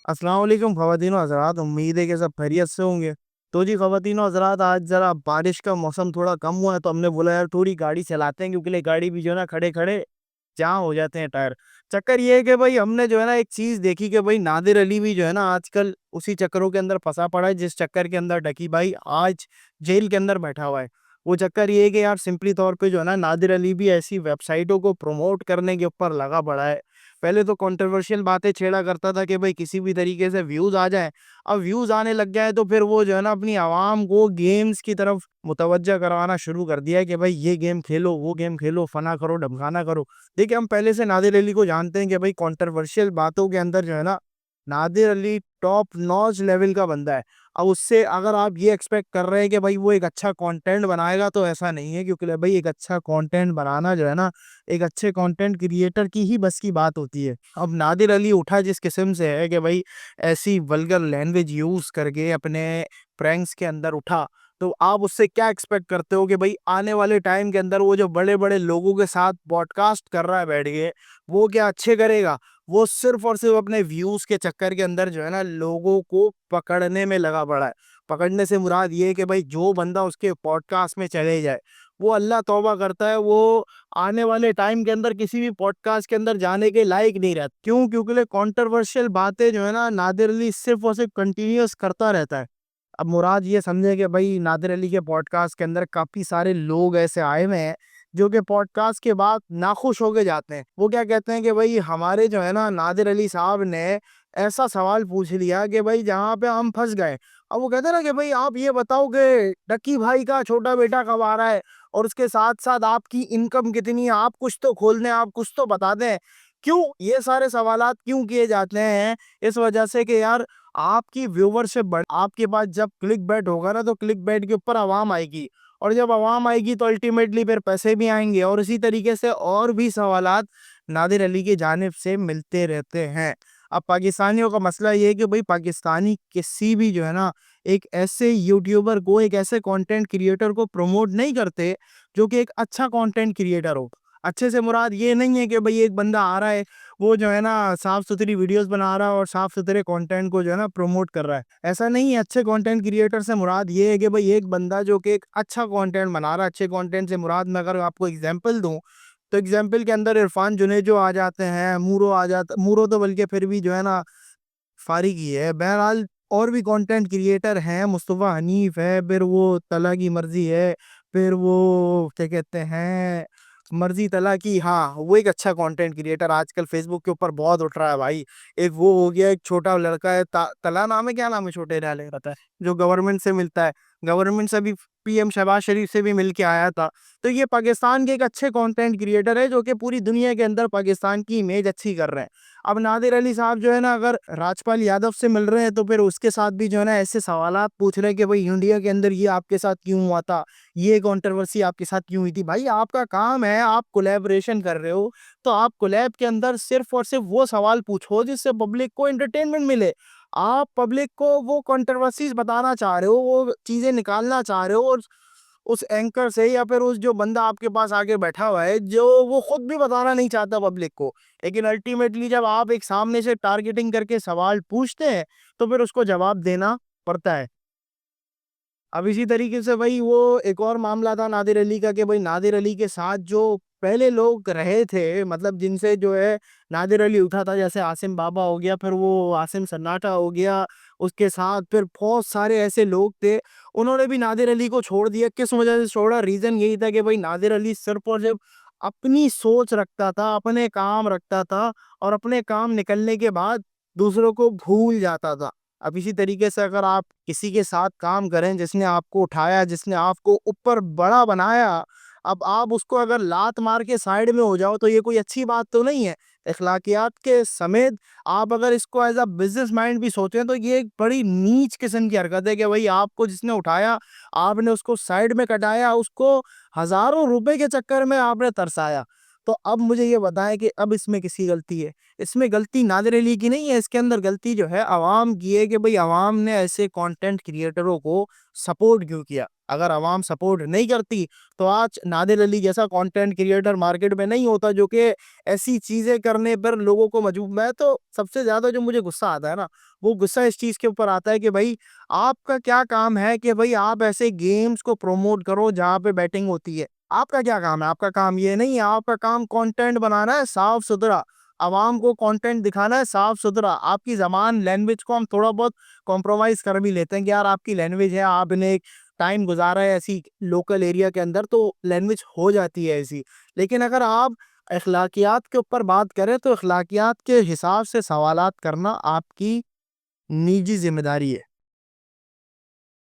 السلام علیکم خواتین و حضرات، امید ہے کہ سب خیریت سے ہوں گے۔ تو جی خواتین و حضرات، آج ذرا بارش کا موسم تھوڑا کم ہوا ہے تو ہم نے بولا یار تھوڑی گاڑی چلاتے ہیں، کیونکہ گاڑی بھی جو ہے نا کھڑے کھڑے جام ہو جاتے ہیں ٹائر۔ چکر یہ ہے کہ بھائی ہم نے جو ہے نا ایک چیز دیکھی کہ بھائی نادر علی بھی جو ہے نا آج کل اسی چکروں کے اندر پھنسا پڑا ہے، جس چکر کے اندر ڈکی بھائی آج جیل کے اندر بیٹھا ہوا ہے۔ وہ چکر یہ ہے کہ یار سمپلی طور پہ جو ہے نا نادر علی بھی ایسی ویب سائٹوں کو پروموٹ کرنے کے اوپر لگا پڑا ہے۔ پہلے تو کنٹروورشل باتیں چھیڑا کرتا تھا کہ بھائی کسی بھی طریقے سے ویوز آ جائیں۔ اب ویوز آنے لگ گئے تو پھر وہ جو ہے نا اپنی عوام کو گیمز کی طرف متوجہ کروانا شروع کر دیا ہے کہ بھائی یہ گیم کھیلو، وہ گیم کھیلو، فنا کرو، ڈھمکانا کرو۔ دیکھیں ہم پہلے سے نادر علی کو جانتے ہیں کہ بھائی کنٹروورشل باتوں کے اندر جو ہے نا نادر علی ٹاپ نوچ لیول کا بندہ ہے۔ اب اس سے اگر آپ یہ ایکسپیکٹ کر رہے ہیں کہ بھائی وہ ایک اچھا کانٹینٹ بنائے گا تو ایسا نہیں ہے، کیونکہ بھائی ایک اچھا کانٹینٹ بنانا جو ہے نا ایک اچھے کانٹینٹ کریئٹر کی ہی بس کی بات ہوتی ہے۔ اب نادر علی اٹھا جس قسم سے ہے کہ بھائی ایسی ولگر لینگویج یوز کر کے اپنے پرینکس کے اندر اٹھا، تو آپ اس سے کیا ایکسپیکٹ کرتے ہو کہ بھائی آنے والے ٹائم کے اندر وہ جو بڑے بڑے لوگوں کے ساتھ پوڈ کاسٹ کر رہا ہے بیٹھ کے، وہ کیا اچھے کرے گا؟ وہ صرف اور صرف اپنے ویوز کے چکر کے اندر جو ہے نا لوگوں کو پکڑنے میں لگا پڑا ہے۔ پکڑنے سے مراد یہ ہے کہ بھائی جو بندہ اس کے پوڈ کاسٹ میں چلے جائے، وہ اللہ توبہ کرتا ہے وہ آنے والے ٹائم کے اندر کسی بھی پوڈ کاسٹ کے اندر جانے کے لائق نہیں رہتا۔ کیوں؟ کیونکہ کنٹروورشل باتیں جو ہے نا نادر علی صرف اور صرف کنٹینیوس کرتا رہتا ہے۔ اب مراد یہ سمجھے کہ بھائی نادر علی کے پوڈ کاسٹ کے اندر کافی سارے لوگ ایسے آئے ہوئے ہیں جو کہ پوڈ کاسٹ کے بعد ناخوش ہو کے جاتے ہیں۔ وہ کیا کہتے ہیں کہ بھائی ہمارے جو ہے نا نادر علی صاحب نے ایسا سوال پوچھ لیا کہ بھائی جہاں پہ ہم پھنس گئے۔ اب وہ کہتے ہیں نا کہ بھئی آپ یہ بتاؤ کہ ڈکی بھائی کا چھوٹا بیٹا کب آ رہا ہے، اور اس کے ساتھ ساتھ آپ کی انکم کتنی ہے، آپ کچھ تو کھول دیں، آپ کچھ تو بتا دیں۔ کیوں یہ سارے سوالات کیوں کیے جاتے ہیں؟ اس وجہ سے کہ یار آپ کی ویورشپ بڑھ، آپ کے پاس جب کلک بیٹ ہوگا نا تو کلک بیٹ کے اوپر عوام آئے گی، اور جب عوام آئے گی تو الٹیمیٹلی پھر پیسے بھی آئیں گے، اور اسی طریقے سے اور بھی سوالات نادر علی کی جانب سے ملتے رہتے ہیں۔ اب پاکستانیوں کا مسئلہ یہ ہے کہ بھئی پاکستانی کسی بھی جو ہے نا ایک ایسے یوٹیوبر کو، ایک ایسے کانٹینٹ کریئٹر کو پروموٹ نہیں کرتے جو کہ ایک اچھا کانٹینٹ کریئٹر ہو۔ اچھے سے مراد یہ نہیں ہے کہ بھئی ایک بندہ آ رہا ہے، وہ جو ہے نا صاف ستھری ویڈیوز بنا رہا ہے اور صاف ستھرے کانٹینٹ کو جو ہے نا پروموٹ کر رہا ہے، ایسا نہیں ہے۔ اچھے کانٹینٹ کریئٹر سے مراد یہ ہے کہ بھئی ایک بندہ جو کہ ایک اچھا کانٹینٹ بنا رہا ہے۔ اچھے کانٹینٹ سے مراد میں اگر آپ کو اگزامپل دوں تو اگزامپل کے اندر عرفان جنیجو آ جاتے ہیں، مورو آ جاتا، مورو تو بلکہ پھر بھی جو ہے نا فارغ ہی ہے۔ بہرحال اور بھی کانٹینٹ کریئٹر ہیں، مصطفیٰ حنیف ہے، پھر وہ تلا کی مرضی ہے، پھر وہ کیا کہتے ہیں مرضی تلا کی، ہاں وہ ایک اچھا کانٹینٹ کریئٹر آج کل فیس بک کے اوپر بہت اٹھ رہا ہے بھائی۔ ایک وہ ہو گیا، ایک چھوٹا لڑکا ہے تلا نام ہے، کیا نام ہے چھوٹے رہے رہتا ہے، جو گورنمنٹ سے ملتا ہے، گورنمنٹ سے بھی پی ایم شہباز شریف سے بھی مل کے آیا تھا۔ تو یہ پاکستان کے ایک اچھے کانٹینٹ کریئٹر ہے جو کہ پوری دنیا کے اندر پاکستان کی امیج اچھی کر رہے ہیں۔ اب نادر علی صاحب جو ہے نا اگر راجپال یادو سے مل رہے ہیں تو پھر اس کے ساتھ بھی جو ہے نا ایسے سوالات پوچھ رہے ہیں کہ بھئی انڈیا کے اندر یہ آپ کے ساتھ کیوں ہوا تھا، یہ کنٹروورسی آپ کے ساتھ کیوں ہوئی تھی۔ بھائی آپ کا کام ہے، آپ کولیبریشن کر رہے ہو تو آپ کولیب کے اندر صرف اور صرف وہ سوال پوچھو جس سے پبلک کو انٹرٹینمنٹ ملے۔ آپ پبلک کو وہ کنٹروورسیز بتانا چاہ رہے ہو، وہ چیزیں نکالنا چاہ رہے ہو، اور اس اینکر سے یا پھر اس جو بندہ آپ کے پاس آگے بیٹھا ہوا ہے جو وہ خود بھی بتانا نہیں چاہتا پبلک کو، لیکن الٹیمیٹلی جب آپ ایک سامنے سے ٹارگیٹنگ کر کے سوال پوچھتے ہیں تو پھر اس کو جواب دینا پڑتا ہے۔ اب اسی طریقے سے بھائی وہ ایک اور معاملہ تھا نادر علی کا کہ بھائی نادر علی کے ساتھ جو پہلے لوگ رہے تھے، مطلب جن سے جو ہے نادر علی اٹھا تھا، جیسے عاصم بابا ہو گیا، پھر وہ عاصم سناٹا ہو گیا، اس کے ساتھ پھر بہت سارے ایسے لوگ تھے، انہوں نے بھی نادر علی کو چھوڑ دیا۔ کس وجہ سے چھوڑا؟ ریزن یہی تھا کہ بھائی نادر علی صرف اور صرف اپنی سوچ رکھتا تھا، اپنے کام رکھتا تھا، اور اپنے کام نکلنے کے بعد دوسروں کو بھول جاتا تھا۔ اب اسی طریقے سے اگر آپ کسی کے ساتھ کام کریں جس نے آپ کو اٹھایا، جس نے آپ کو اوپر بڑا بنایا، اب آپ اس کو اگر لات مار کے سائیڈ میں ہو جاؤ تو یہ کوئی اچھی بات تو نہیں ہے۔ اخلاقیات کے سمیت آپ اگر اس کو ایز اے بزنس مائنڈ بھی سوچیں تو یہ ایک بڑی نیچ قسم کی حرکت ہے کہ بھئی آپ کو جس نے اٹھایا، آپ نے اس کو سائیڈ میں کٹایا، اس کو ہزاروں روپے کے چکر میں آپ نے ترسایا۔ تو اب مجھے یہ بتائیں کہ اب اس میں کس کی غلطی ہے؟ اس میں غلطی نادر علی کی نہیں ہے، اس کے اندر غلطی جو ہے عوام کی ہے کہ بھئی عوام نے ایسے کانٹینٹ کریئٹروں کو سپورٹ کیوں کیا۔ اگر عوام سپورٹ نہیں کرتی تو آج نادر علی جیسا کانٹینٹ کریٹر مارکیٹ میں نہیں ہوتا جو کہ ایسی چیزیں کرنے پر لوگوں کو مجبور. میں تو سب سے زیادہ جو مجھے غصہ آتا ہے نا, وہ غصہ اس چیز کے اوپر آتا ہے کہ بھائی آپ کا کیا کام ہے کہ بھائی آپ ایسے گیمز کو پروموٹ کرو جہاں پہ بیٹنگ ہوتی ہے. آپ کا کیا کام ہے؟ آپ کا کام یہ نہیں ہے. آپ کا کام کانٹینٹ بنانا ہے صاف ستھرا, عوام کو کانٹینٹ دکھانا ہے صاف ستھرا. آپ کی زبان لینگویج کو ہم تھوڑا بہت کمپرومائز کر بھی لیتے ہیں کہ یار آپ کی لینگویج ہے, آپ نے ایک ٹائم گزارا ہے ایسی لوکل ایریا کے اندر, تو لینگویج ہو جاتی ہے ایسی. لیکن اگر آپ اخلاقیات کے اوپر بات کریں تو اخلاقیات کے حساب سے سوالات کرنا آپ کی نجی ذمہ داری ہے.